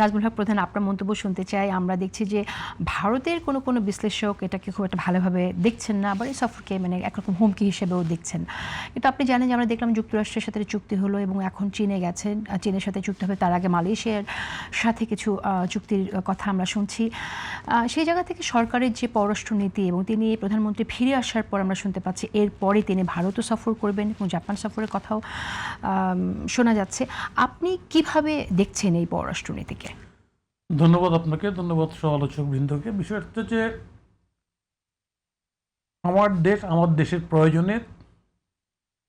নাজমুল হক প্রধান, আপনার মন্তব্য শুনতে চাই। আমরা দেখছি যে ভারতের কোনো বিশ্লেষক এটাকে খুব একটা ভালোভাবে দেখছেন না, আবার এই সফরকে মানে একরকম হুমকি হিসেবেও দেখছেন। কিন্তু আপনি জানেন যে আমরা দেখলাম যুক্তরাষ্ট্রের সাথে চুক্তি হলো এবং এখন চীনে গেছেন, চীনের সাথে চুক্তি হবে, তার আগে মালয়েশিয়ার সাথে কিছু চুক্তির কথা আমরা শুনছি। সেই জায়গা থেকে সরকারের যে পররাষ্ট্রনীতি এবং তিনি প্রধানমন্ত্রী ফিরে আসার পর আমরা শুনতে পাচ্ছি এরপরে তিনি ভারতও সফর করবেন এবং জাপান সফরের কথাও শোনা যাচ্ছে। আপনি কিভাবে দেখছেন এই পররাষ্ট্রনীতিকে? ধন্যবাদ আপনাকে, ধন্যবাদ সহ আলোচক বৃন্দকে। বিষয়টা হচ্ছে যে আমার দেশ আমার দেশের প্রয়োজনে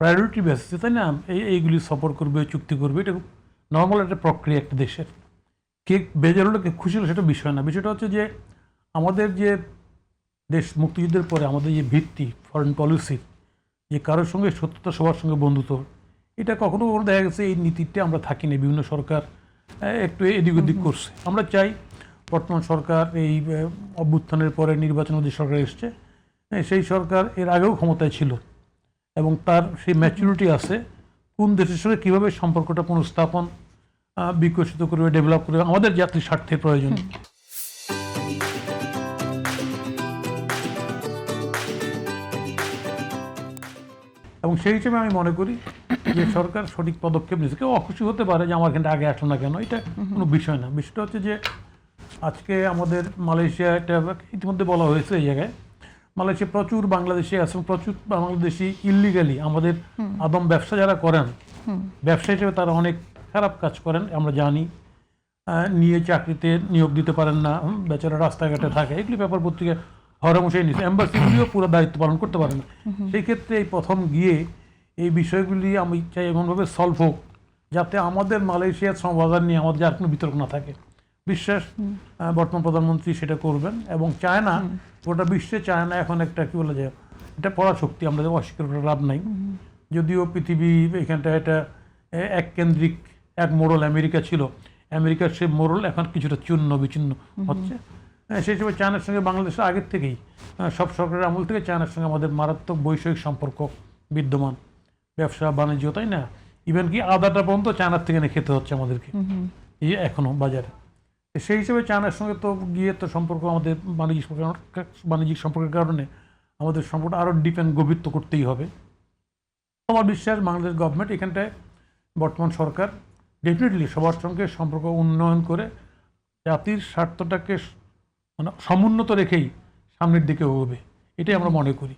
প্রায়োরিটি বেসিসে, তাই না, এইগুলি সফর করবে, চুক্তি করবে, এটা নর্মাল একটা প্রক্রিয়া একটা দেশের। কে বেজার হলো কে খুশি হলো সেটা বিষয় না। বিষয়টা হচ্ছে যে আমাদের যে দেশ মুক্তিযুদ্ধের পরে আমাদের যে ভিত্তি ফরেন পলিসির, যে কারোর সঙ্গে সত্যতা সবার সঙ্গে বন্ধুত্ব, এটা কখনো কখনো দেখা গেছে এই নীতিটা আমরা থাকি না, বিভিন্ন সরকার একটু এদিক ওদিক করছে। আমরা চাই বর্তমান সরকার এই অভ্যুত্থানের পরে নির্বাচনের যে সরকার এসছে, সেই সরকার এর আগেও ক্ষমতায় ছিল এবং তার সেই ম্যাচুরিটি আছে কোন দেশের সঙ্গে কীভাবে সম্পর্কটা পুনঃস্থাপন বিকশিত করবে, ডেভেলপ করবে আমাদের জাতির স্বার্থের প্রয়োজন। এবং সেই হিসেবে আমি মনে করি যে সরকার সঠিক পদক্ষেপ নিয়েছে। কেউ অখুশি হতে পারে যে আমার এখানটা আগে আসলো না কেন, এটা কোনো বিষয় না। বিষয়টা হচ্ছে যে আজকে আমাদের মালয়েশিয়া একটা ইতিমধ্যে বলা হয়েছে, এই জায়গায় মালয়েশিয়া প্রচুর বাংলাদেশি আছেন, প্রচুর বাংলাদেশি ইল্লিগালি আমাদের আদম ব্যবসা যারা করেন, ব্যবসা হিসেবে তারা অনেক খারাপ কাজ করেন আমরা জানি। নিয়ে চাকরিতে নিয়োগ দিতে পারেন না, বেচারা রাস্তাঘাটে থাকে, এগুলি পেপার পত্রিকায় হরমশাই নিচ্ছে। এম্বাসিগুলিও পুরো দায়িত্ব পালন করতে পারে না। সেই ক্ষেত্রে এই প্রথম গিয়ে এই বিষয়গুলি আমি চাই এমনভাবে সলভ হোক যাতে আমাদের মালয়েশিয়ার শ্রমবাজার নিয়ে আমাদের আর কোনো বিতর্ক না থাকে। বিশ্বাস বর্তমান প্রধানমন্ত্রী সেটা করবেন এবং চায় না, গোটা বিশ্বে চায় না এখন একটা কী বলা যায়, এটা পরাশক্তি, আমরা অস্বীকার করে লাভ নাই। যদিও পৃথিবী এখানটা এটা এক কেন্দ্রিক এক মোড়ল আমেরিকা ছিল, আমেরিকার সে মোড়ল এখন কিছুটা চূর্ণ বিচ্ছিন্ন হচ্ছে। সেই সময় চায়নার সঙ্গে বাংলাদেশের আগের থেকেই সব সরকারের আমল থেকে চায়নার সঙ্গে আমাদের মারাত্মক বৈষয়িক সম্পর্ক বিদ্যমান, ব্যবসা বাণিজ্য, তাই না, ইভেন কি আদাটা পর্যন্ত চায়নার থেকে এনে খেতে হচ্ছে আমাদেরকে এই এখনও বাজারে। সেই হিসেবে চায়নার সঙ্গে তো গিয়ে তো সম্পর্ক আমাদের বাণিজ্যিক সম্পর্কের কারণে আমাদের সম্পর্কটা আরও ডিপ অ্যান্ড গভীর করতেই হবে। আমার বিশ্বাস বাংলাদেশ গভর্নমেন্ট এখানটায় বর্তমান সরকার ডেফিনেটলি সবার সঙ্গে সম্পর্ক উন্নয়ন করে জাতির স্বার্থটাকে মানে সমুন্নত রেখেই সামনের দিকে এগোবে, এটাই আমরা মনে করি।